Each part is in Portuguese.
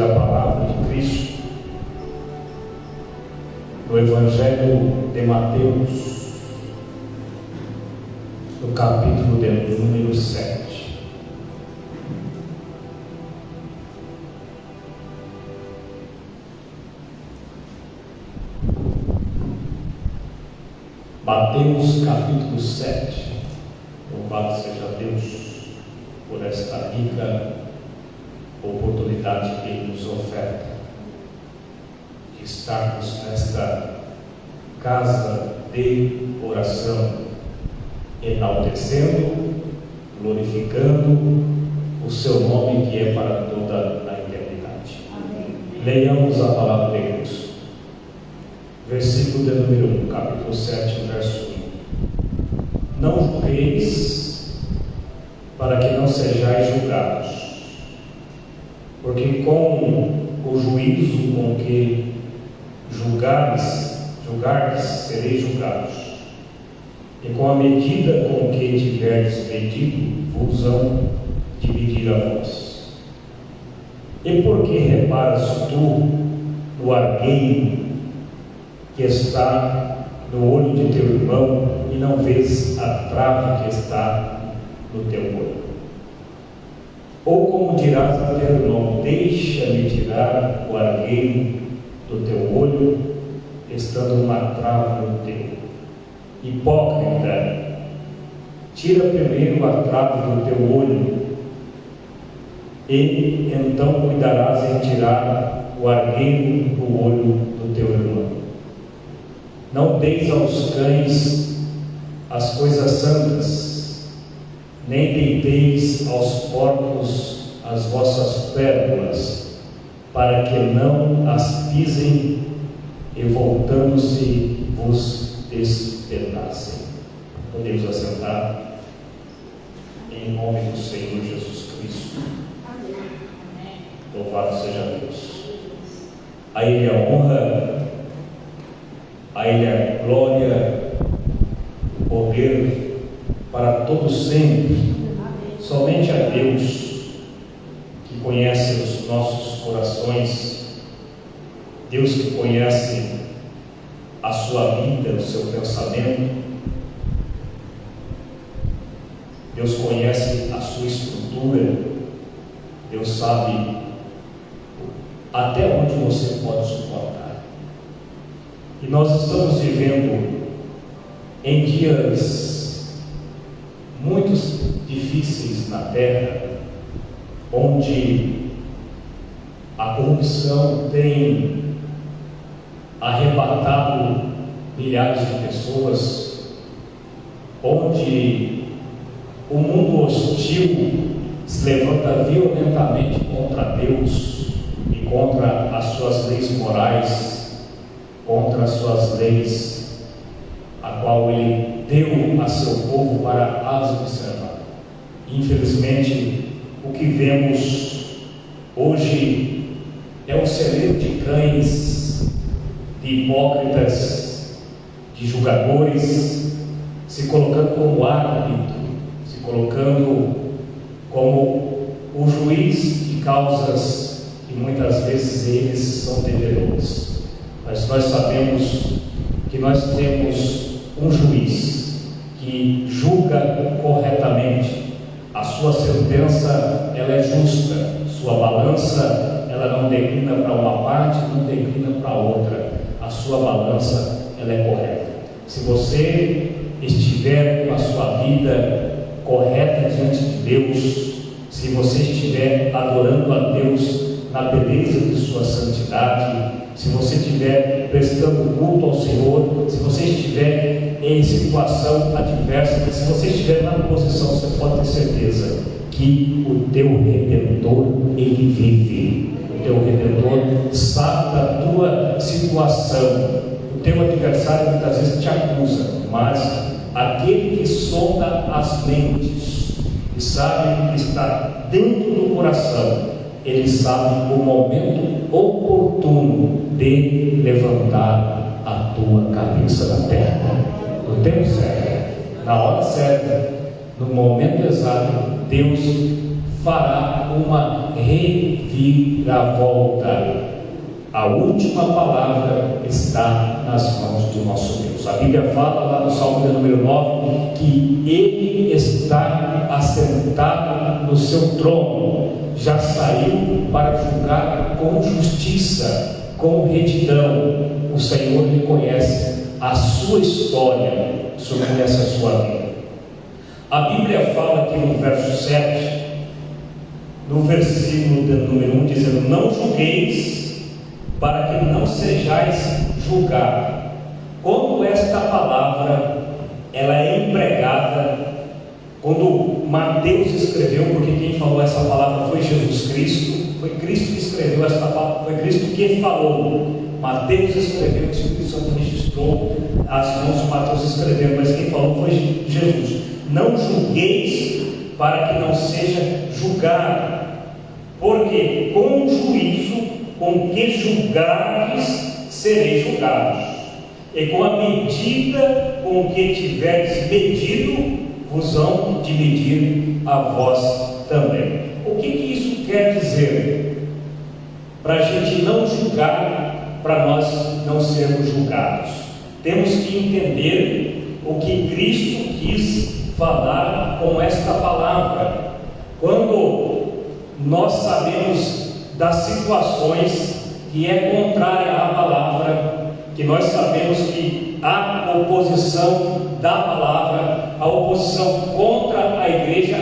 ler a palavra de Cristo no Evangelho de Mateus, no capítulo de número 7. Mateus capítulo 7. Louvado seja Deus por esta rica oportunidade que Ele nos oferta de estarmos nesta casa de oração, enaltecendo, glorificando o seu nome que é para toda a eternidade. Amém. Leiamos a palavra de Deus. Versículo de número 1, capítulo 7, verso 1. Não julgueis, para que não sejais julgados, porque com o juízo com que julgardes, sereis julgados, e com a medida com que tiverdes medido, vos vão dividir a vós. E por que reparas tu no argueiro que está no olho de teu irmão, e não vês a trave que está no teu olho? Ou como dirás a teu irmão: deixa-me tirar o argueiro do teu olho, estando uma trave no teu? Hipócrita, tira primeiro a trave do teu olho, e então cuidarás em tirar o argueiro do olho do teu irmão. Não deis aos cães as coisas santas, nem deiteis aos porcos as vossas pérolas, para que não as pisem e voltando-se vos despedacem. Podemos assentar em nome do Senhor Jesus Cristo. Louvado seja Deus. A Ele a honra, a Ele a glória, o poder para todos sempre. Somente a Deus, que conhece os nossos corações, Deus que conhece a sua vida, o seu pensamento, Deus conhece a sua estrutura, Deus sabe até onde você pode suportar. E nós estamos vivendo em dias muito difíceis na terra, onde a corrupção tem arrebatado milhares de pessoas, onde o mundo hostil se levanta violentamente contra Deus e contra as suas leis morais, contra as suas leis, a qual Ele deu a seu povo para as observar. Infelizmente, o que vemos hoje é um celeiro de cães, de hipócritas, de julgadores, se colocando como árbitro, se colocando como o juiz de causas que muitas vezes eles são devedores. Mas nós sabemos que nós temos um juiz que julga corretamente. A sua sentença, ela é justa, sua balança, ela não declina para uma parte, não declina para outra. A sua balança, ela é correta. Se você estiver com a sua vida correta diante de Deus, se você estiver adorando a Deus na beleza de sua santidade, se você estiver prestando culto ao Senhor, se você estiver em situação adversa, se você estiver na posição, você pode ter certeza que o teu Redentor, Ele vive. O teu Redentor sabe da tua situação. O teu adversário muitas vezes te acusa, mas aquele que sonda as mentes e sabe o que está dentro do coração, ele sabe o momento oportuno de levantar a tua cabeça da terra. No tempo certo, na hora certa, no momento exato, Deus fará uma reviravolta. A última palavra está nas mãos do nosso Deus. A Bíblia fala lá no Salmo de número 9 que Ele está assentado no seu trono, já saiu para julgar com justiça, com retidão. O Senhor lhe conhece a sua história, o Senhor conhece a sua vida. A Bíblia fala aqui no verso 7, no versículo de número 1, dizendo: não julgueis, para que não sejais julgados. Quando esta palavra ela é empregada, quando Mateus escreveu, porque quem falou essa palavra foi Jesus Cristo, foi Cristo que escreveu esta palavra, foi Cristo que falou. Mateus escreveu, o Espírito Santo registrou, as mãos de Mateus escreveu, mas quem falou foi Jesus. Não julgueis, para que não seja julgado, porque com o juízo com que julgares, sereis julgados, e com a medida com que tiveres medido, vos hão de medir a vós também. O que isso quer dizer? Para a gente não julgar, para nós não sermos julgados, temos que entender o que Cristo quis falar com esta palavra. Quando nós sabemos das situações que é contrária à palavra, que nós sabemos que há oposição da palavra, a oposição contra a igreja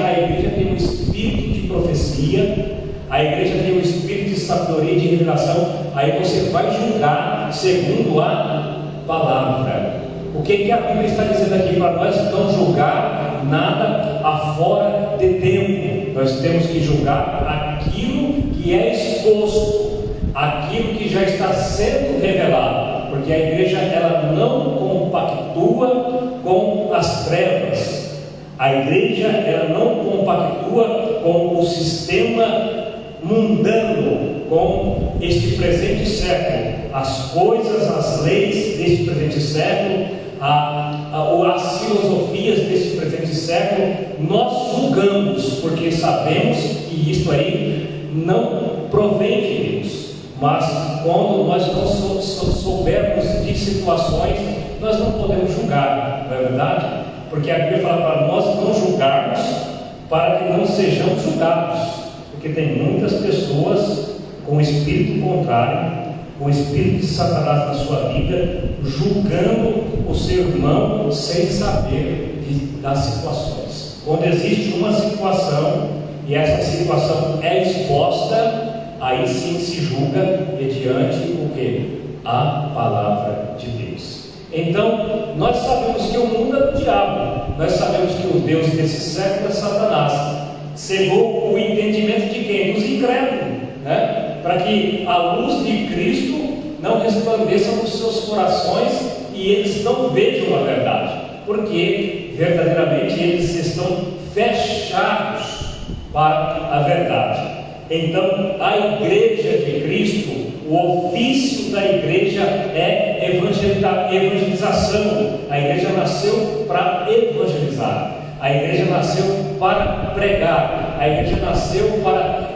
tem um espírito de profecia, a igreja tem um espírito de sabedoria e de revelação, aí você vai julgar segundo a palavra. O que a Bíblia está dizendo aqui para nós? Não julgar nada afora de tempo. Nós temos que julgar aquilo que é exposto, aquilo que já está sendo revelado, porque a igreja ela não compactua com as trevas, a igreja ela não compactua com o sistema mundano, com este presente século, as coisas, as leis deste presente século, as filosofias deste presente século. Nós julgamos, porque sabemos que isto aí não provém de Deus. Mas quando nós não soubermos de situações, nós não podemos julgar, não é verdade? Porque a Bíblia fala para nós não julgarmos, para que não sejamos julgados, porque tem muitas pessoas com o espírito contrário, com o espírito de Satanás na sua vida, julgando o seu irmão sem saber das situações. Quando existe uma situação e essa situação é exposta, aí sim se julga mediante o que? A palavra de Deus. Então, nós sabemos que o mundo é do diabo, nós sabemos que o Deus desse século é Satanás. Cegou o entendimento de quem? Dos incrédulos, né? Para que a luz de Cristo não resplandeça nos seus corações e eles não vejam a verdade, porque verdadeiramente eles estão fechados para a verdade. Então, a igreja de Cristo, o ofício da igreja é evangelização. A igreja nasceu para evangelizar, a igreja nasceu para pregar, a igreja nasceu para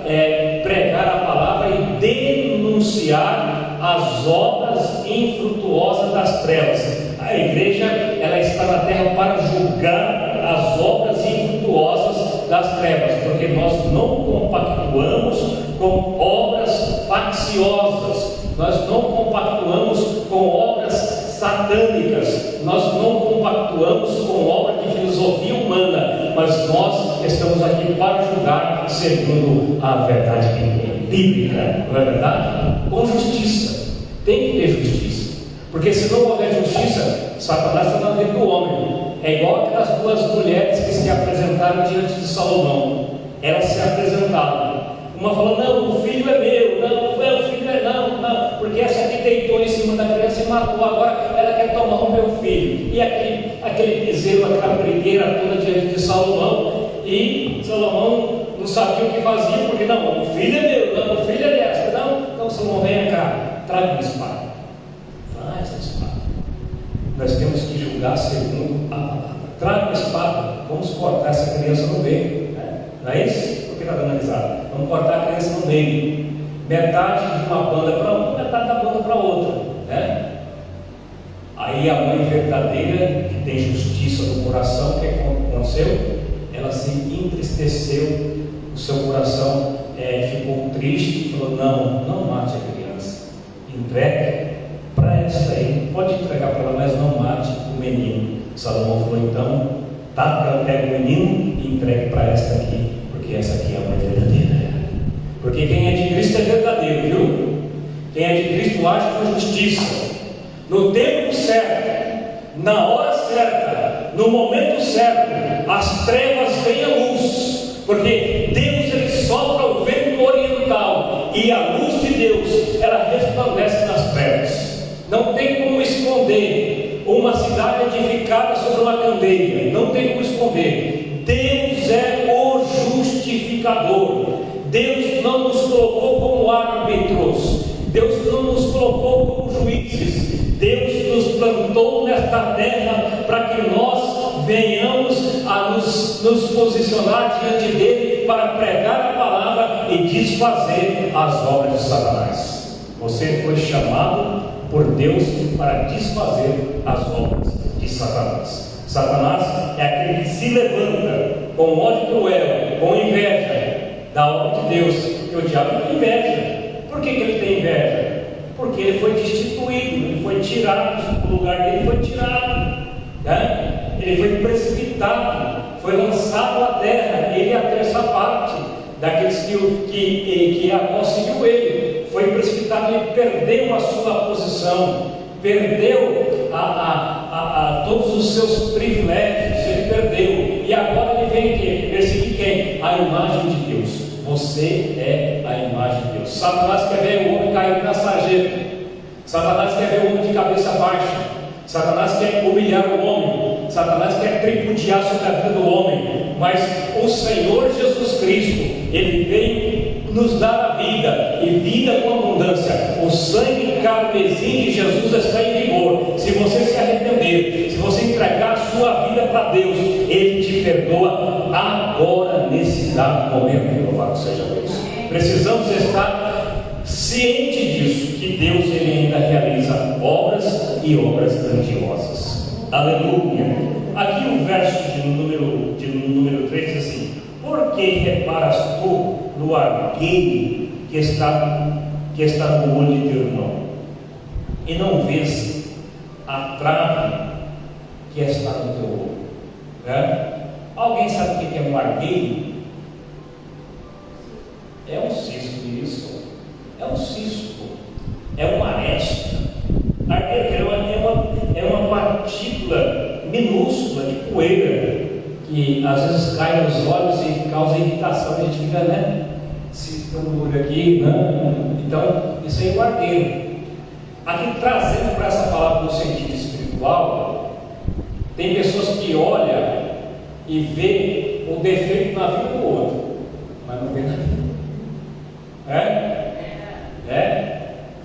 pregar a palavra e denunciar as obras infrutuosas das trevas. A igreja ela está na terra para julgar as obras infrutuosas das trevas, porque nós não compactuamos com obras facciosas, nós não compactuamos com obras satânicas, nós não compactuamos com obra de filosofia humana, mas nós estamos aqui para julgar segundo a verdade bíblica, não é verdade? Com justiça. Tem que ter justiça, porque se não houver justiça, Satanás está na vida do homem. É igual aquelas duas mulheres que se apresentaram diante de Salomão. Elas se apresentaram, uma falou: não, o filho é meu, não, o filho é não, porque essa aqui deitou em cima da criança e matou, agora ela quer tomar o meu filho. E aquele bezerro, aquela brigueira toda diante de Salomão, e Salomão não sabia o que fazia, porque não, o filho é meu, não, o filho é dessa, não, Salomão, vem cá, traga uma espada, faz a espada. Nós temos que julgar segundo a palavra. Traga uma espada, vamos cortar essa criança no meio, né? Não é isso? Por que está dando metade de uma banda para uma, metade da banda para outra, né? Aí a mãe verdadeira, que tem justiça no coração, o que aconteceu? Ela se entristeceu, o seu coração ficou triste e falou: não mate a criança, entregue para essa aí, pode entregar para ela, mas não mate o menino. Salomão falou: então, pega o menino e entregue para esta aqui, porque essa aqui é a mãe verdadeira. Porque quem é de Cristo é verdadeiro, viu? Quem é de Cristo age com justiça, no tempo certo, na hora certa, no momento certo. As trevas vêm à luz, porque Deus ele sopra o vento oriental, e a luz de Deus ela resplandece nas trevas. Não tem como esconder uma cidade edificada sobre uma candeia, não tem como esconder. Deus é o justificador. Deus não nos colocou como árbitros, Deus não nos colocou como juízes. Deus nos plantou nesta terra para que nós venhamos a nos posicionar diante dele para pregar a palavra e desfazer as obras de Satanás. Você foi chamado por Deus para desfazer as obras de Satanás. Satanás é aquele que se levanta com ódio cruel, com inveja da obra de Deus, e o diabo tem inveja. Por que ele tem inveja? Porque ele foi destituído, ele foi tirado, o lugar dele foi tirado, né? Ele foi precipitado, foi lançado à terra, ele é a terça parte daqueles que a qual seguiu ele, foi precipitado e perdeu a sua posição, perdeu todos os seus privilégios, ele perdeu, e agora ele vem aqui, perseguir quem? A imagem de Deus. Você é a imagem de Deus. Satanás quer ver o homem cair na sarjeta, Satanás quer ver o homem de cabeça baixa, Satanás quer humilhar o homem, Satanás quer tripudiar sobre a vida do homem, mas o Senhor Jesus Cristo, ele veio nos dar a vida, e vida com abundância. O sangue carmesim de Jesus está em vigor. Se você se arrepender, se você entregar a sua vida para Deus, ele te perdoa agora, nesse dado momento. Louvado seja Deus. Precisamos estar cientes disso, que Deus ele ainda realiza obras e obras grandiosas. Aleluia. Aqui o verso de número 3 diz assim: por que reparas tu no argueiro que está no olho de teu irmão, e não vês a trave que está no teu olho? Alguém sabe o que é um argueiro? É um cisco, isso. É um cisco, é uma aresta. Argueiro é uma partícula minúscula de poeira que às vezes cai nos olhos e causa irritação. A gente fica, né? Ciscando o olho aqui, né? Então, isso aí é o argueiro. Aqui, trazendo para essa palavra no sentido espiritual, tem pessoas que olham e vê o defeito na vida do outro, mas não vê na vida.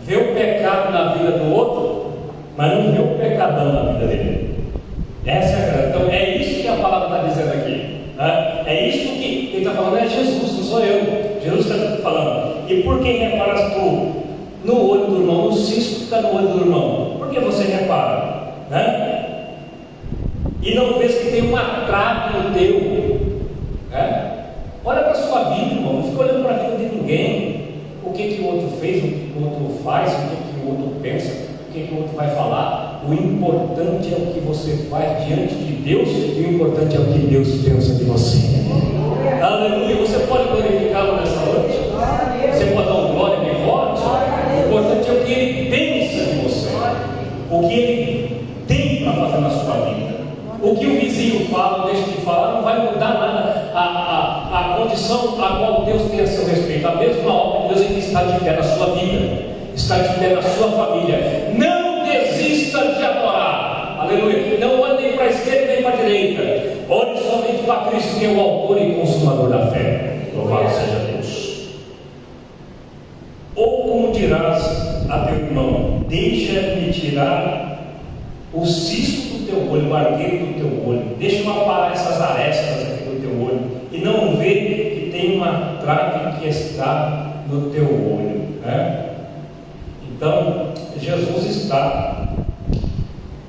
Vê o pecado na vida do outro, mas não vê o pecadão na vida dele. Essa é a grande. Então é isso que a palavra está dizendo aqui, né? É isso que ele está falando, é Jesus, não sou eu. Jesus está falando. E por que reparas tu no olho do irmão, no cisco que está no olho do irmão? Por que você repara, né? E não vês que tem uma trave no teu, né? Olha para a sua vida, irmão. Não fica olhando para a vida de ninguém. O que o outro fez, o que o outro faz, o que o outro pensa, o que o outro vai falar. O importante é o que você faz diante de Deus, e o importante é o que Deus pensa de você. Aleluia. Você pode glorificá-lo nessa noite? Você pode dar um glória bem forte? O importante é o que ele pensa de você, o que ele tem para fazer na sua vida. O que o vizinho fala, deixa de falar, não vai mudar nada a condição a qual Deus tem a seu respeito. A mesma obra de Deus que está de pé na sua vida, está de pé na sua família. Não desista de adorar. Aleluia. Não ande nem para a esquerda nem para a direita. Olhe somente para Cristo, que é o autor e consumador da fé. Louvado seja Deus. Ou como dirás a teu irmão: deixa-me tirar o cisco do teu olho, o argueiro do teu olho, deixa-me aparar essas arestas aqui do teu olho, e não vê que tem uma trave que está no teu olho, né? Então, Jesus está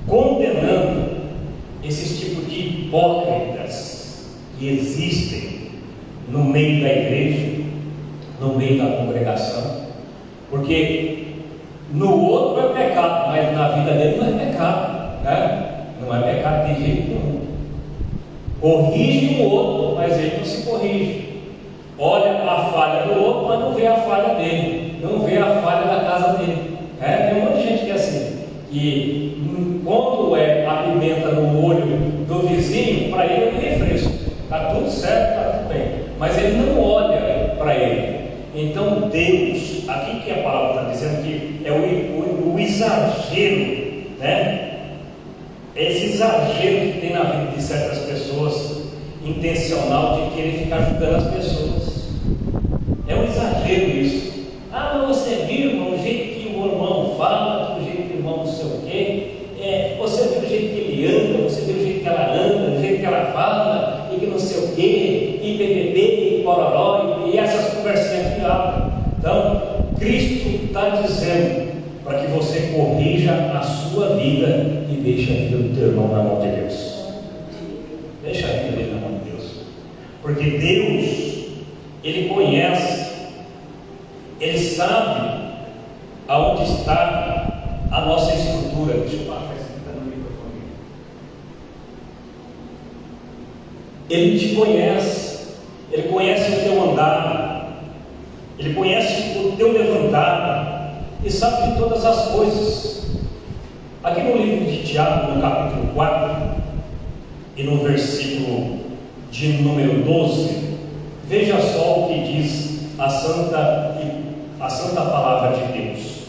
condenando esses tipos de hipócritas que existem no meio da igreja, no meio da congregação, porque no outro é pecado, mas na vida dele não é pecado, né? Não é pecado de jeito nenhum. Corrige o outro, mas ele não se corrige. Olha a falha do outro, mas não vê a falha dele, não vê a falha da casa dele. Tem um monte de gente que é assim, que quando a pimenta no olho do vizinho, para ele é um refresco, está tudo certo, está tudo bem, mas ele não olha para ele. Então Deus, aqui que a palavra está dizendo que é o exagero, né? Esse exagero que tem na vida de certas pessoas, intencional, de querer ficar julgando as pessoas. É um exagero isso. Mas você viu, irmão, o jeito que o irmão fala, o jeito que o irmão não sei o quê, você viu o jeito que ele anda, você viu o jeito que ela anda, o jeito que ela fala, e que não sei o quê, e BBB, e pororó, e essas conversinhas fiadas. Então, Cristo está dizendo para que você corrija a sua vida e deixe a vida do teu irmão na mão de Deus. Deixa a vida dele na mão de Deus, porque Deus, Ele conhece, Ele sabe aonde está a nossa estrutura. Deixa eu baixar esse aqui no microfone. Ele te conhece, Ele conhece o teu andar, Ele conhece o teu levantar, e sabe de todas as coisas. Aqui no livro de Tiago, no capítulo 4, e no versículo de número 12, veja só o que diz a santa palavra de Deus.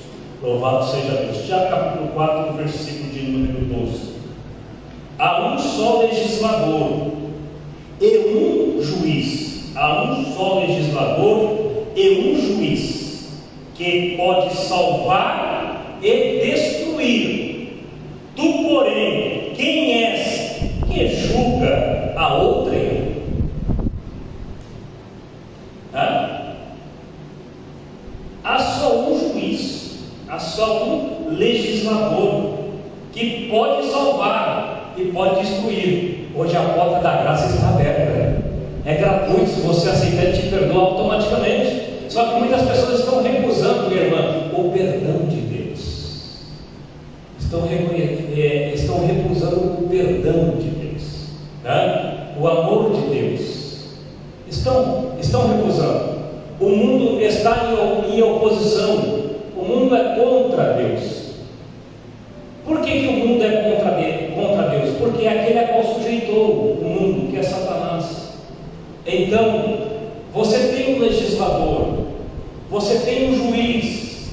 Louvado seja Deus. Tiago capítulo 4, versículo de número 12. Há um só legislador e um juiz. Há um só legislador e um juiz, que pode salvar e destruir. Tu, porém, quem és que julga a outrem? Há só um juiz, há só um legislador que pode salvar e pode destruir. Hoje a porta da graça está aberta, é gratuito. Se você aceitar, ele te perdoa automaticamente. Só que muitas pessoas estão recusando, minha irmã, o perdão de Deus. Estão recusando o perdão de Deus, né? O amor de Deus. Estão recusando. O mundo está em oposição. O mundo é contra Deus. Por que o mundo é contra Deus? Porque é aquele a qual sujeitou o mundo, que é Satanás. Então, você tem um legislador, você tem um juiz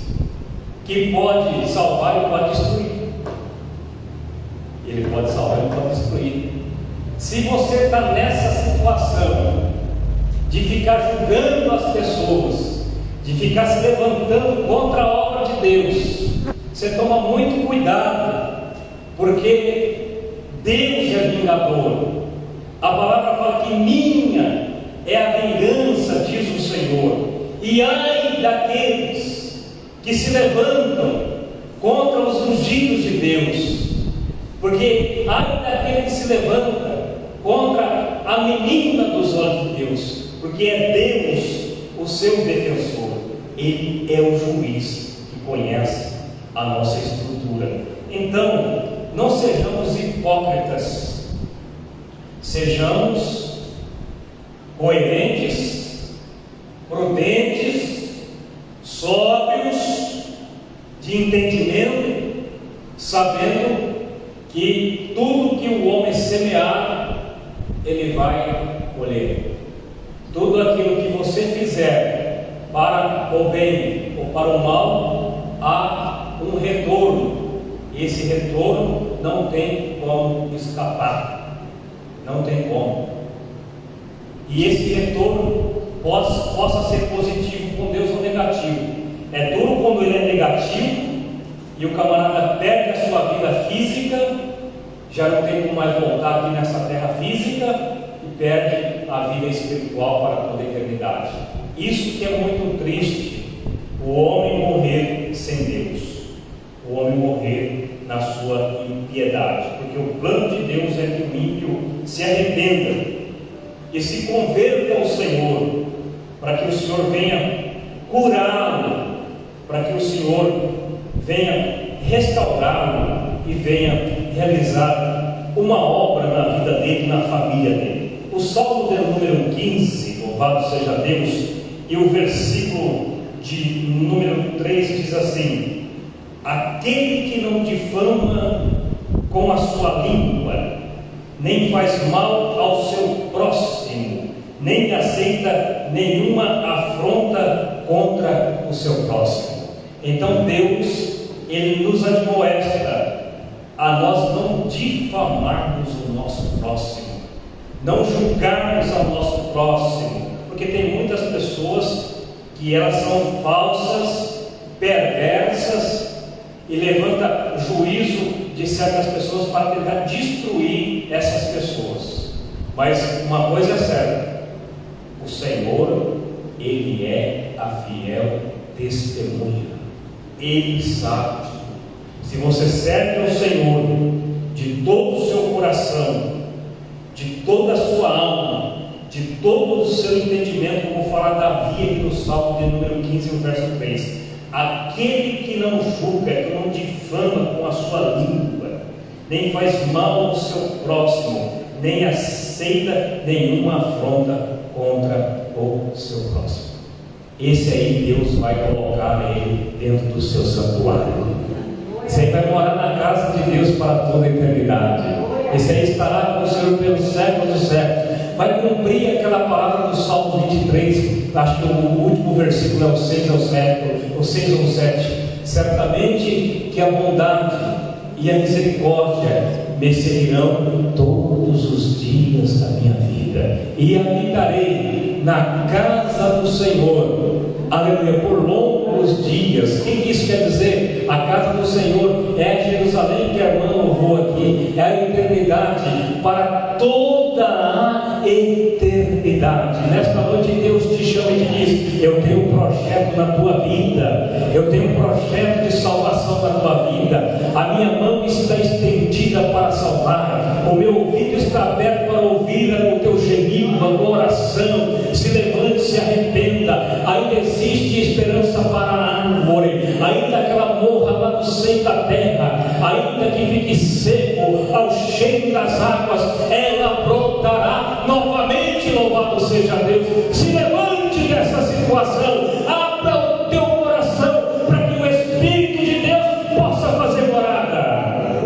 que pode salvar e pode destruir. Ele pode salvar e pode destruir. Se você está nessa situação de ficar julgando as pessoas, de ficar se levantando contra a obra de Deus, você toma muito cuidado, porque Deus é vingador. A palavra fala que minha é a vingança, diz o Senhor. E ai daqueles que se levantam contra os ungidos de Deus, porque ai daquele que se levanta contra a menina dos olhos de Deus, porque é Deus o seu defensor. Ele é o juiz que conhece a nossa estrutura. Então, não sejamos hipócritas, sejamos coerentes, prudentes, sóbrios, de entendimento, sabendo que tudo que o homem semear, ele vai colher. Tudo aquilo que você fizer para o bem ou para o mal, há um retorno. Esse retorno não tem como escapar, não tem como. E esse retorno possa ser positivo com Deus ou negativo. É duro quando ele é negativo e o camarada perde a sua vida física, já não tem como mais voltar aqui nessa terra física, e perde a vida espiritual para toda a eternidade. Isso que é muito triste, o homem morrer sem Deus. morrer na sua impiedade, porque o plano de Deus é que o ímpio se arrependa e se converta ao Senhor, para que o Senhor venha curá-lo, para que o Senhor venha restaurá-lo e venha realizar uma obra na vida dele, na família dele. O Salmo de número 15, louvado seja Deus, e o versículo de número 3 diz assim: aquele que não difama com a sua língua, nem faz mal ao seu próximo, nem aceita nenhuma afronta contra o seu próximo. Então Deus, Ele nos admoesta a nós não difamarmos o nosso próximo, não julgarmos ao nosso próximo, porque tem muitas pessoas que elas são falsas, perversas, e levanta juízo de certas pessoas para tentar destruir essas pessoas. Mas uma coisa é certa: o Senhor, Ele é a fiel testemunha, Ele sabe. Se você serve ao Senhor de todo o seu coração, de toda a sua alma, de todo o seu entendimento, como fala Davi aqui no Salmo de número 15, no verso 3, aquele que não julga, que não difama com a sua língua, nem faz mal ao seu próximo, nem aceita nenhuma afronta contra o seu próximo, esse aí Deus vai colocar ele dentro do seu santuário. Esse aí vai morar na casa de Deus para toda a eternidade. Esse aí estará com o Senhor pelos séculos dos séculos. Vai cumprir aquela palavra do Salmo 23, acho que o último versículo é o 6 ao 7, o 6 ou 7. Certamente que a bondade e a misericórdia me seguirão todos os dias da minha vida, e habitarei na casa do Senhor, aleluia, por longos dias. O que isso quer dizer? A casa do Senhor é Jerusalém, que a irmã louvou aqui, é a eternidade, para toda a eternidade. Nesta noite Deus te chama e te diz: eu tenho um projeto na tua vida, eu tenho um projeto de salvação na tua vida, a minha mão está estendida para salvar, o meu ouvido está aberto para ouvir o teu gemido, a tua oração. Se levante, se arrependa. Ainda existe esperança para a árvore, ainda que ela morra lá no seio da terra, ainda que fique seco ao cheiro das águas, ela brotará novamente. Louvado seja Deus. Se levante dessa situação, abra o teu coração para que o Espírito de Deus possa fazer morada,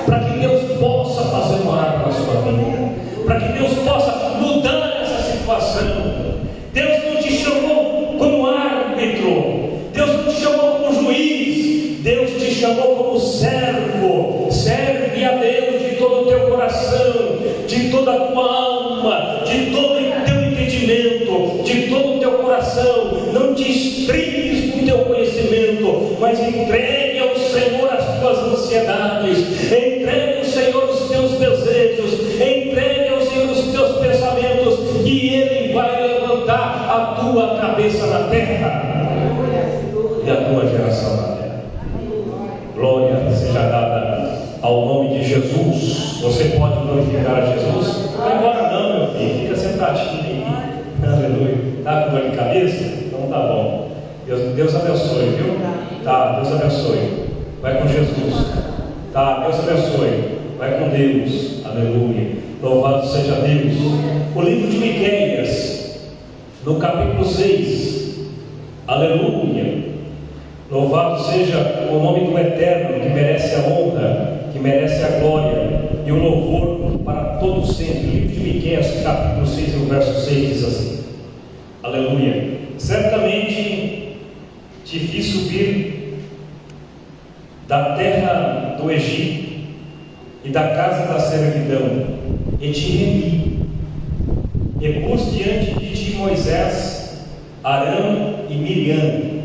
para que Deus possa fazer morada na sua vida, para que Deus possa mudar essa situação. Deus não te chamou como árbitro, Deus não te chamou como juiz, Deus te chamou como servo. Serve a Deus de todo o teu coração, de toda a tua alma, de todo o teu entendimento, de todo o teu coração. Não te estribes com o teu conhecimento, mas entregue ao Senhor as tuas ansiedades, entregue ao Senhor os teus desejos, entregue ao Senhor os teus pensamentos, e Ele vai levantar a tua cabeça na terra e a tua geração na terra. Glória seja dada ao nome de Jesus. Você pode glorificar a Jesus? Não vai embora não, meu filho, fica sentadinho aí. Aleluia. Está com dor de cabeça? Então tá bom. Deus abençoe, viu? Tá, Deus abençoe. Vai com Jesus. Tá, Deus abençoe. Vai com Deus. Aleluia. Louvado seja Deus. O livro de Miqueias, no capítulo 6. Aleluia. Louvado seja o nome do Eterno, que merece a honra, que merece a glória e o louvor para todo sempre. O livro de Miqueias, capítulo 6, o verso 6 diz assim: aleluia. Certamente te fiz subir da terra do Egito e da casa da servidão, e te remi, e pus diante de ti Moisés, Arão e Miriam,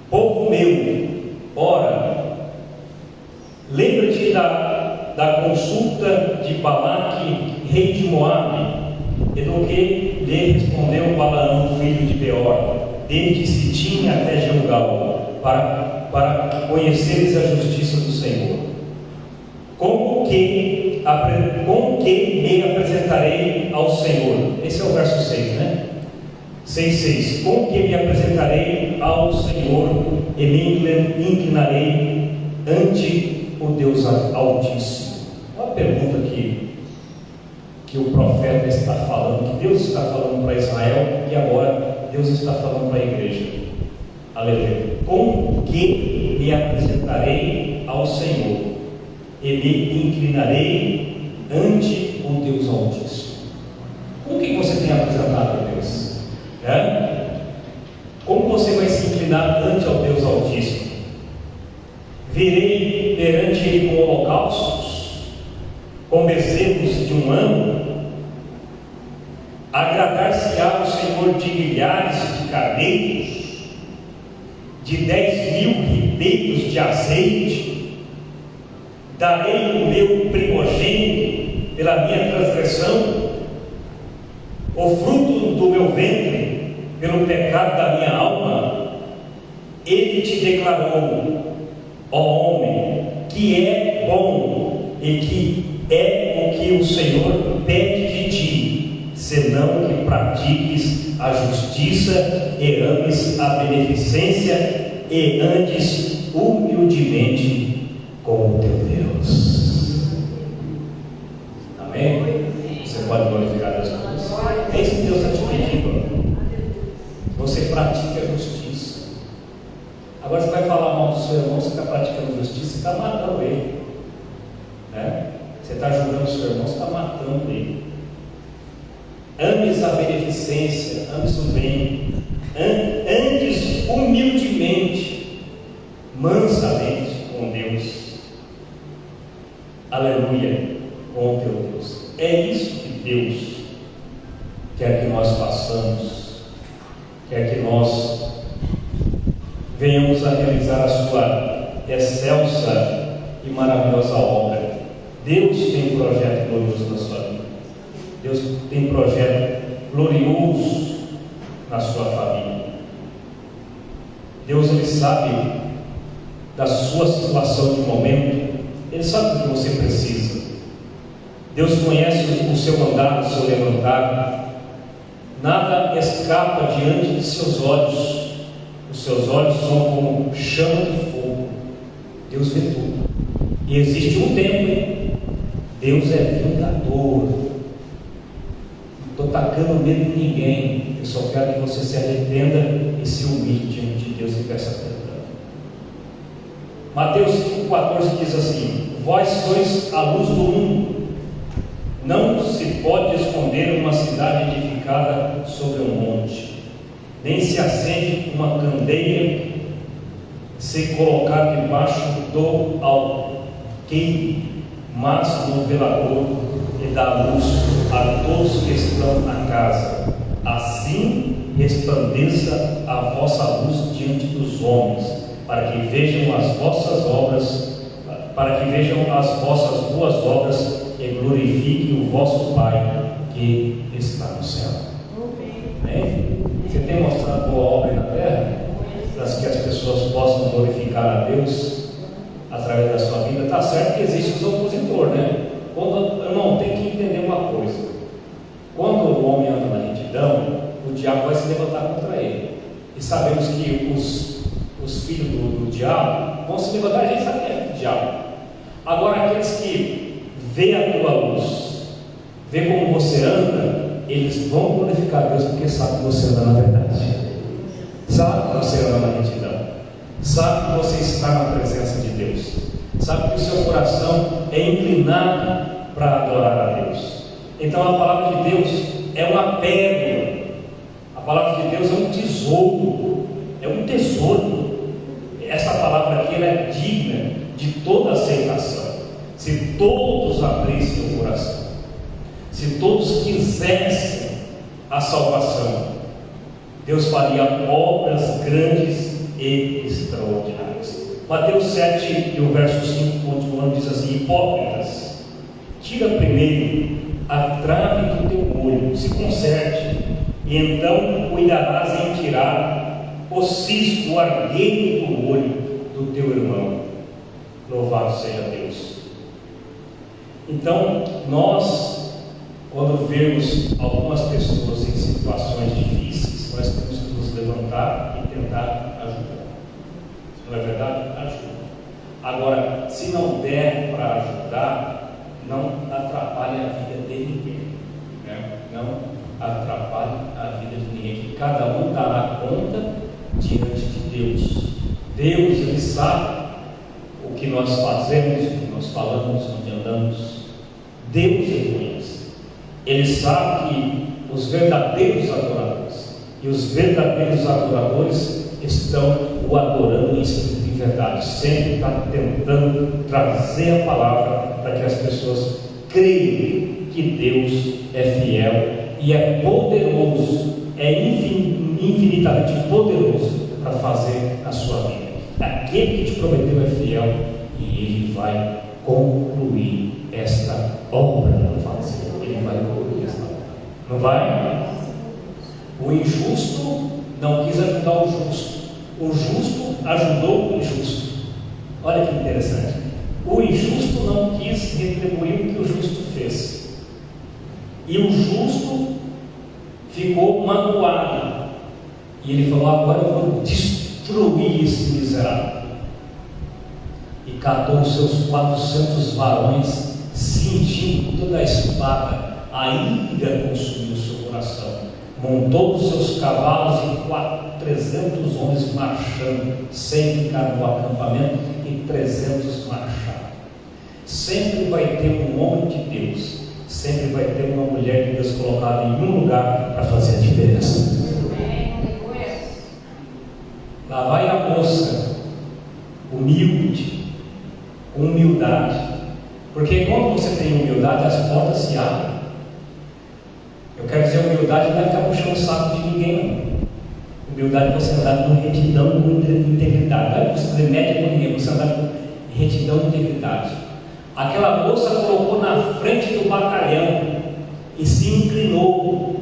povo meu. Ora, lembra-te da consulta de Balaque, rei de Moabe, e do que lhe respondeu Balaão, filho de Beor. Dele disse Sitim até Gilgal, para conheceres a justiça do Senhor. Com que me apresentarei ao Senhor? Esse é o verso 6, né? 6,6. Com que me apresentarei ao Senhor e me inclinarei ante o Deus Altíssimo. Uma pergunta que o profeta está falando, que Deus está falando para Israel, e agora Deus está falando para a igreja. Aleluia. Com que me apresentarei ao Senhor e me inclinarei ante o Deus Altíssimo. Com que você tem apresentado a Deus? Como você vai se inclinar ante ao Deus Altíssimo? Virei perante Ele com holocaustos, com bezerros de um ano? Agradar-se-á o Senhor de milhares de carneiros, de 10.000 ribeiros de azeite? Darei o meu primogênito pela minha transgressão, o fruto do meu ventre pelo pecado da minha alma? Ele te declarou, ó homem, que é bom e que é o que o Senhor pede de ti, senão que pratiques a justiça e ames a beneficência e andes humildemente com o teu Deus. Amém? Você pode glorificar Deus por isso? É isso que Deus está te pedindo. Você pratica a justiça. Agora você vai falar mal do seu irmão, você está praticando justiça, você está matando ele, né? Você está julgando o seu irmão, você está matando ele. Ames a beneficência, ames o bem, andes humildemente, mansamente com Deus. Aleluia, com o teu Deus. É isso que Deus quer que nós façamos, quer que nós venhamos a realizar a sua excelsa e maravilhosa obra. Deus tem um projeto glorioso na sua vida. Deus tem um projeto glorioso na sua família. Deus, Ele sabe da sua situação de momento. Ele sabe o que você precisa. Deus conhece o seu andar, o seu levantar. Nada escapa diante de seus olhos. Os seus olhos são como chama de fogo. Deus vê tudo. E existe um tempo, hein? Deus é vingador. Não estou tacando medo em ninguém. Eu só quero que você se arrependa e se humilhe diante de Deus e peça perdão. Mateus 5,14 diz assim: vós sois a luz do mundo. Não se pode esconder uma cidade edificada sobre um monte, nem se acende uma candeia se colocar debaixo do alqueire, mas no velador, e dá luz a todos que estão na casa. Assim resplandeça a vossa luz diante dos homens, para que vejam as vossas boas obras e glorifiquem o vosso Pai que está no céu. Amém? Você tem mostrado boa obra na terra, para que as pessoas possam glorificar a Deus através da sua vida. Está certo que existe os opositores, né? Irmão, tem que entender uma coisa: quando o homem anda na retidão, o diabo vai se levantar contra ele, e sabemos que os filhos do diabo vão se levantar. A gente sabe que é filho do diabo. Agora, aqueles que vê a tua luz, vê como você anda, eles vão glorificar a Deus, porque sabem que você anda na verdade, sabe que você anda na retidão, sabe que você está na presença de Deus, sabe que o seu coração é inclinado para adorar a Deus. Então a palavra de Deus é uma pérola, a palavra de Deus é um tesouro, é um tesouro. Essa palavra aqui ela é digna de toda aceitação. Se todos abrissem o coração, se todos quisessem a salvação, Deus faria obras grandes e extraordinárias. Mateus 7 e o verso 5 continuando diz assim: hipócritas, tira primeiro a trave do teu olho, se conserte, e então cuidarás em tirar o cisco, o argueiro do olho do teu irmão. Louvado seja Deus. Então, nós, quando vemos algumas pessoas em situações difíceis, nós temos que nos levantar e tentar ajudar. Não é verdade? Ajuda. Agora, se não der para ajudar, não atrapalhe a vida de ninguém, né? Não atrapalhe a vida de ninguém, que cada um dará conta diante de Deus. Deus, Ele sabe o que nós fazemos, o que nós falamos, onde andamos. Deus Ele conhece. Ele sabe que os verdadeiros adoradores e os verdadeiros adoradores estão o adorando em espírito e verdade. Sempre está tentando trazer a palavra para que as pessoas creiam que Deus é fiel e é poderoso, é infinitamente poderoso para fazer a sua vida. Aquele que te prometeu é fiel e Ele vai concluir esta obra. Ele vai concluir esta obra. Não vai? O injusto não quis ajudar o justo. O justo ajudou o injusto. Olha que interessante. O injusto não quis retribuir o que o justo fez. E o justo ficou magoado. E ele falou: agora eu vou destruir esse miserável. E catou os seus 400 varões, cingindo toda a espada. A ira consumiu o seu coração. Montou os seus cavalos e 300 homens marchando, sem ficar no acampamento, e 300 marcharam. Sempre vai ter um homem de Deus, sempre vai ter uma mulher de Deus colocada em um lugar para fazer a diferença. Lá vai a moça, humilde, com humildade, porque quando você tem humildade, as portas se abrem. Eu quero dizer, humildade não é ficar puxando o saco de ninguém, não. Humildade é você andar com retidão e com integridade. Não é você remete com ninguém, você andar com retidão e integridade. Aquela moça colocou na frente do batalhão e se inclinou,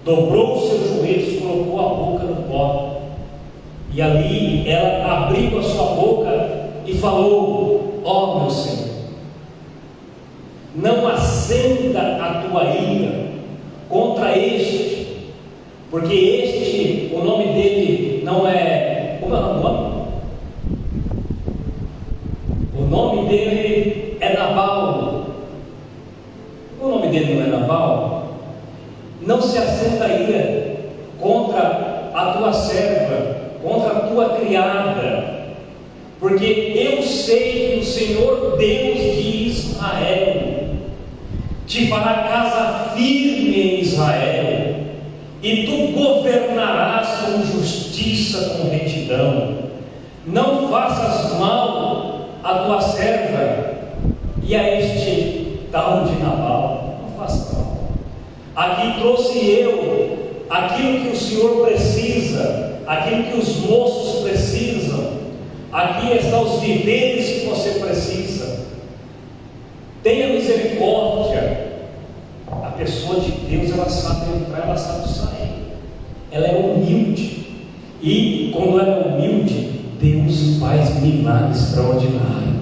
dobrou os seus joelhos, colocou a boca no pó, e ali ela abriu a sua boca e falou: ó meu Senhor, não acenda a tua ira contra este, porque este, o nome dele não é, como é o nome? O nome dele é Nabal. O nome dele não é Nabal? Não se acenda a ira contra a tua serva, contra a tua criada, porque eu sei que o Senhor Deus de Israel te fará casa firme em Israel, e tu governarás com justiça, com retidão. Não faças mal à tua serva e a este tal de Nabal. Não faça mal. Aqui trouxe eu aquilo que o Senhor precisa, aquilo que os moços precisam. Aqui estão os viveres que você precisa. Tenha misericórdia. A pessoa de Deus, ela sabe entrar, ela sabe sair. Ela é humilde. E quando ela é humilde, Deus faz milagres extraordinários.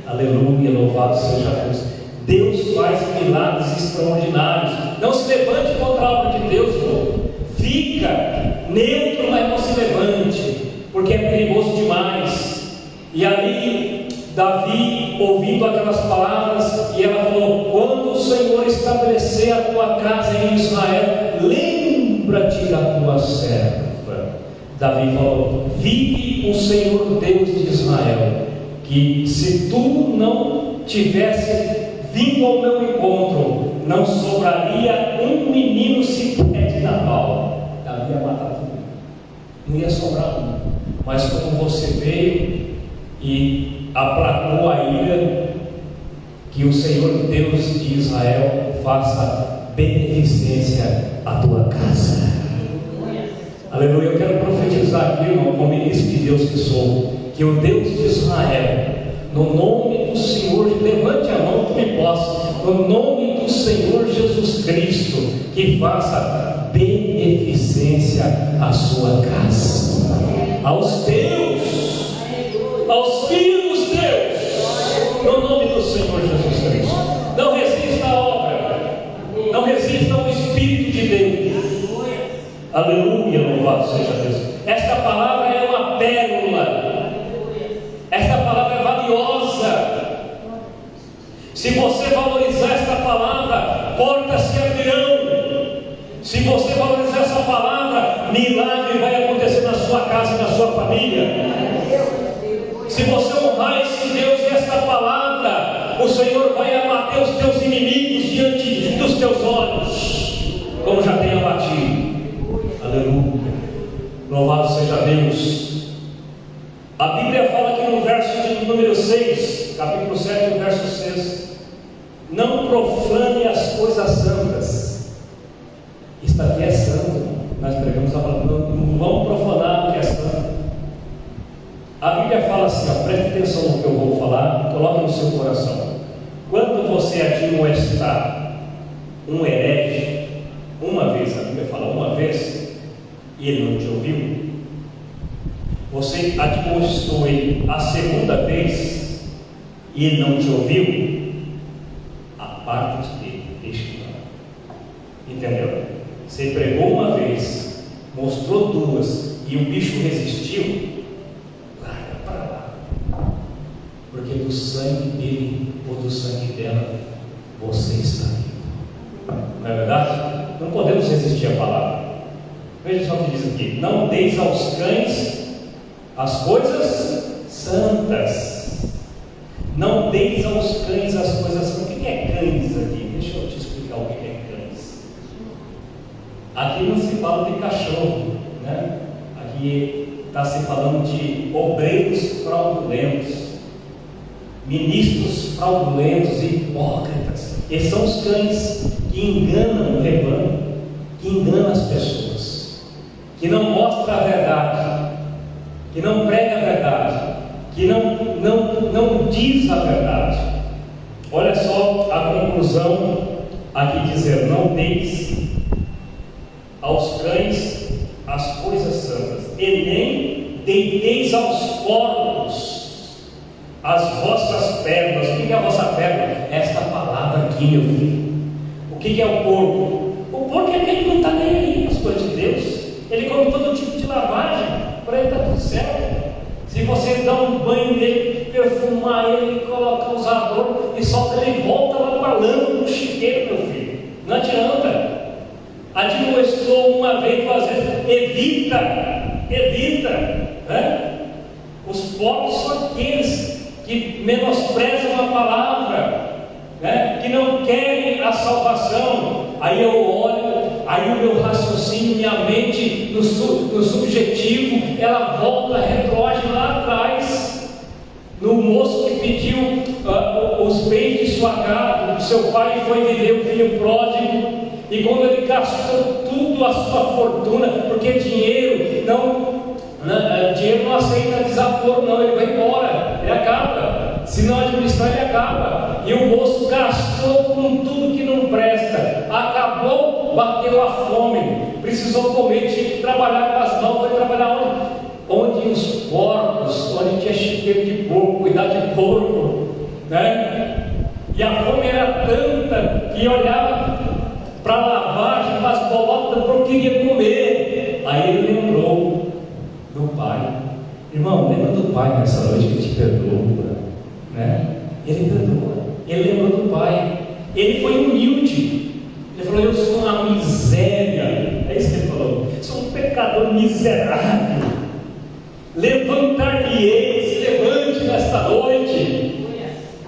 Aleluia, louvado seja Deus. Deus faz milagres extraordinários. Não se levante contra a obra de Deus, irmão. Fica neutro, mas não se levante, porque é perigoso demais. E ali Davi, ouvindo aquelas palavras, e ela falou: quando o Senhor estabelecer a tua casa em Israel, lembra-te da tua serva. Davi falou: vive o Senhor Deus de Israel, que se tu não tivesse vindo ao meu encontro, não sobraria um menino sequer de Nabal. Davi ia matar tudo, não ia sobrar um. Mas como você veio e aplacou a ira, que o Senhor Deus de Israel faça beneficência à tua casa. Aleluia. Eu quero profetizar aqui, irmão, como ministro de Deus que sou, que o Deus de Israel, no nome do Senhor, levante a mão que me possa, no nome do do Senhor Jesus Cristo que faça beneficência à sua casa, aos teus, aos filhos teus, no nome do Senhor Jesus Cristo. Não resista à obra, não resista ao Espírito de Deus. Aleluia, louvado seja Deus. Esta palavra é uma pérola, esta palavra é valiosa. Se você valorizar esta palavra, portas se abrirão. Se você valorizar essa palavra, milagre vai acontecer na sua casa e na sua família. Se você honrar esse Deus e esta palavra, o Senhor vai abater os teus inimigos diante dos teus olhos, como já tem abatido. Aleluia, louvado seja Deus. A Bíblia fala aqui no verso de número 6, capítulo 7, verso 6: não profane as coisas santas. Isto aqui é santo. Nós pregamos a palavra, não vamos profanar o que é santo. A Bíblia fala assim, ó, preste atenção no que eu vou falar, coloque no seu coração. Quando você admoestar um herege, uma vez, a Bíblia fala uma vez, e ele não te ouviu, você admoestou ele a segunda vez, e ele não te ouviu, parte dele, deixa de lá. Entendeu? Você pregou uma vez, mostrou duas, e o bicho resistiu, larga para lá, porque do sangue dele ou do sangue dela você está vivo. Não é verdade? Não podemos resistir à palavra. Veja só o que diz aqui: não deis aos cães as coisas santas. Não deis aos cães as coisas santas. O que é cães aqui? Deixa eu te explicar o que é cães. Aqui não se fala de cachorro, né? Aqui está se falando de obreiros fraudulentos, ministros fraudulentos, hipócritas. Esses são os cães que enganam o rebanho, que enganam as pessoas, que não mostram a verdade, que não pregam a verdade, que não diz a verdade. Olha só a conclusão aqui dizendo: não deis aos cães as coisas santas, e nem deiteis aos porcos as vossas pérolas. O que é a vossa pérola? Esta palavra aqui, meu filho. O que é o porco? O porco é aquele que não está nem aí com as coisas de Deus. Ele come todo tipo de lavagem, para ele está tudo certo. Se você dá um banho nele, perfumar ele, colocar o usador e solta ele, volta lá para a lama do chiqueiro, meu filho. Não adianta. Admoestou uma vez, duas vezes, evita, né? Os pobres são aqueles que menosprezam a palavra, né? Que não querem a salvação. Aí eu olho, aí o meu raciocínio, minha mente, no subjetivo, ela volta, retroage lá atrás, no moço que pediu os bens de sua casa. Seu pai foi viver o filho pródigo, e quando ele gastou tudo a sua fortuna, porque dinheiro não aceita desaforo, não, ele vai embora, ele acaba. Se não administrar, ele acaba. E o moço gastou com tudo que não presta, acabou, bateu a fome, precisou comer, tinha que trabalhar com as mãos. Foi trabalhar onde os porcos, onde tinha chiqueiro de porco, cuidar de porco, né? E a fome era tanta que olhava para a lavagem, para as bolotas, porque queria comer. Aí ele lembrou do pai. Irmão, lembra do pai nessa noite que te perdoa, né? Ele perdoa, ele lembrou do pai. Ele foi humilde. Ele falou: eu sou uma miséria. É isso que ele falou: sou um pecador miserável. Levantar-me-ei, se levante nesta noite.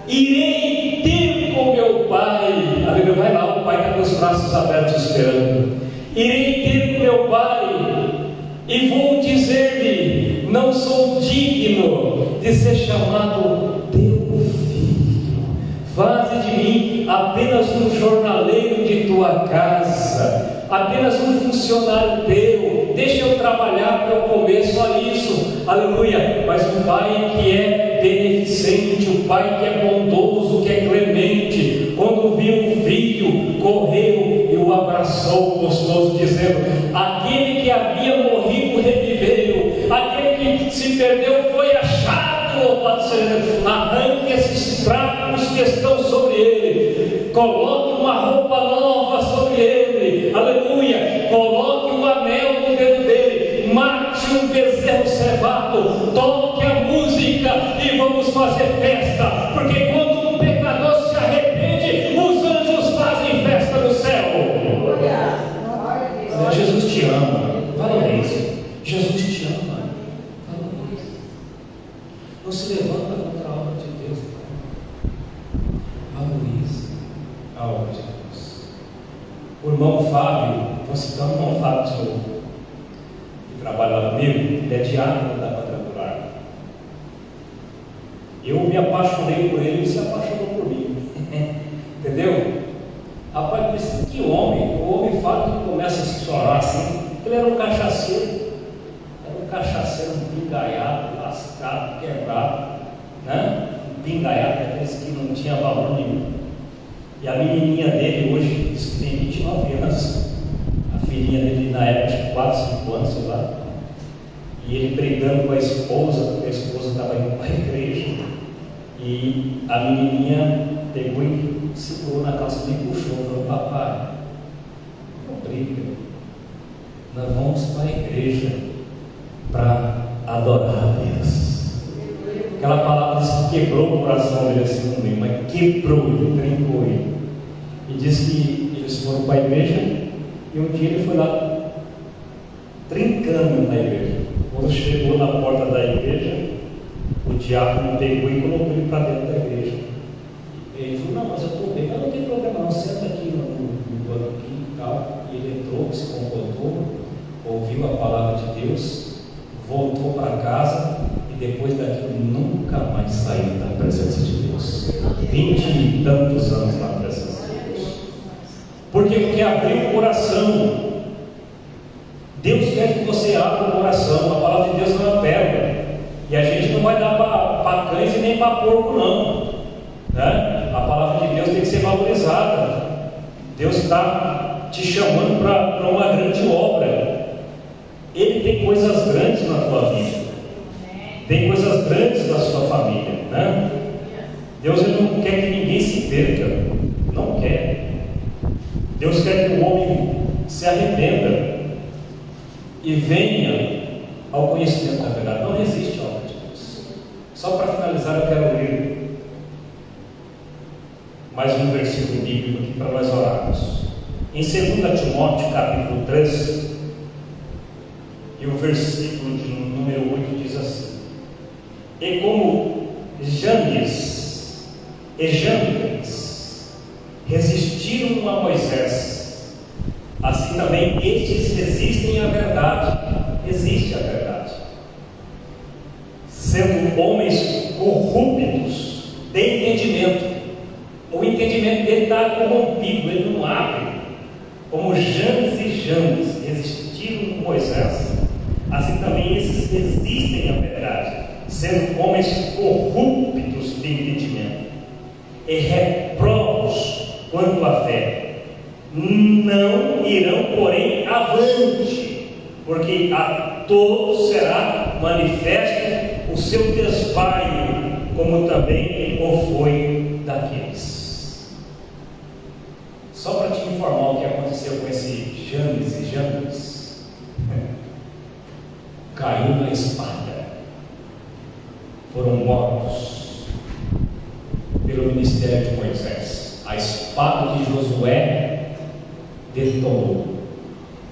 Irei ter com meu pai. A Bíblia vai lá, o pai está com os braços abertos esperando. Irei ter com meu pai e vou dizer-lhe: não sou digno de ser chamado teu filho. Faze de mim apenas um jornaleiro de tua casa, apenas um funcionário teu. Deixa eu trabalhar para eu comer, só isso. Aleluia. Mas um pai que é beneficente, um pai que é bondoso, que é clemente, quando viu o filho, correu e o abraçou gostoso, dizendo: aquele que havia morrido reviveu, aquele que se perdeu foi achado, louvado seja Deus. Arranque esses trapos que estão sobre ele, coloque uma roupa nova sobre ele, aleluia, coloque o anel no dedo dele, mate um bezerro cevado, toque a música e vamos fazer festa, porque quando um pecador se arrepende, os anjos fazem festa no céu. Jesus te ama, valorize. Jesus te ama, valorize. Não se levanta contra a obra de Deus, valorize a obra de Deus. O irmão Fábio, vou citar o irmão Fábio de novo, que trabalha lá comigo, ele é diácono da quadrangular. Eu me apaixonei por ele, ele se apaixonou por mim. Entendeu? Rapaz, que homem, o homem Fábio começa a se chorar assim, ele era um cachaceiro, um pingaiado, lascado, quebrado, né? Um pingaiado, aqueles que não tinha valor nenhum. E a menininha dele hoje diz que tem 29 anos, a filhinha dele na época de 4, 5 anos, sei lá, e ele brigando com a esposa, porque a esposa estava indo para a igreja, e a menininha pegou e segurou na calça e me puxou, falou: papai, não briga, nós vamos para a igreja para adorar a Deus. Aquela palavra disse que quebrou o coração dele assim no meio, mas quebrou, trincou ele. E disse que eles foram para a igreja e um dia ele foi lá trincando na igreja. Quando chegou na porta da igreja, o diácono pegou e colocou ele para dentro da igreja. Ele falou: não, mas eu estou bem, mas não tem problema não, senta aqui no banco aqui e tal. E ele entrou, se comportou, ouviu a palavra de Deus, voltou para casa e depois daquilo nunca mais saiu da presença de Deus. 20 e tantos anos na presença de Deus. Por quê? Porque abriu o coração. Deus quer que você abra o coração. A palavra de Deus não é pérola, e a gente não vai dar para cães e nem para porco não, né? A palavra de Deus tem que ser valorizada. Deus está te chamando para uma grande obra. Ele tem coisas grandes na tua vida, tem coisas grandes na sua família, né? Deus ele não quer que ninguém se perca, não quer. Deus quer que o homem se arrependa e venha ao conhecimento da verdade. Não resiste à obra de Deus. Só para finalizar, eu quero ler mais um versículo bíblico aqui para nós orarmos. Em 2 Timóteo capítulo 3, e o versículo de número 8 diz assim: e como Janes e Jambres resistiram a Moisés, assim também estes resistem à verdade. Existe a verdade, sendo homens corruptos de entendimento. O entendimento dele está corrompido, ele não abre. Como Janes e Jambres resistiram a Moisés, assim também esses resistem à verdade, sendo homens corruptos de entendimento e reprobos quanto à fé. Não irão, porém, avante, porque a todos será manifesto o seu desvaio, como também o foi daqueles. Só para te informar o que aconteceu com esse Janes e Jambres: caiu na espada, foram mortos pelo ministério de Moisés. A espada de Josué detonou.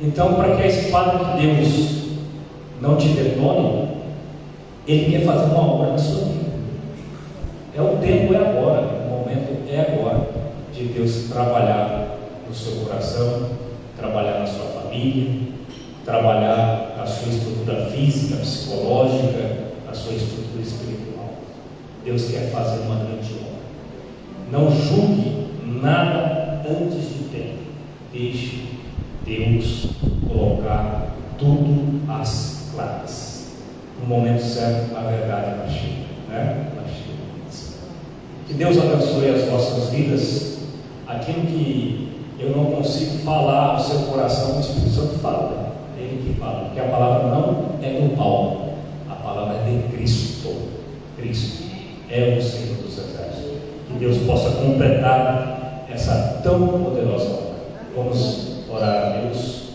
Então, para que a espada de Deus não te detone, Ele quer fazer uma obra na sua vida. O tempo é agora, o momento é agora de Deus trabalhar no seu coração, trabalhar na sua família, trabalhar a sua estrutura física, psicológica, a sua estrutura espiritual. Deus quer fazer uma grande obra. Não julgue nada antes do tempo. Deixe Deus colocar tudo às claras. No momento certo, a verdade vai chegar, né? Vai chegar. Que Deus abençoe as vossas vidas aquilo que eu não consigo falar no seu coração, o Espírito Santo fala, ele que fala, porque a palavra não é do Paulo, a palavra é de Cristo. Cristo é o Senhor dos Exércitos. Que Deus possa completar essa tão poderosa obra. Vamos orar a Deus.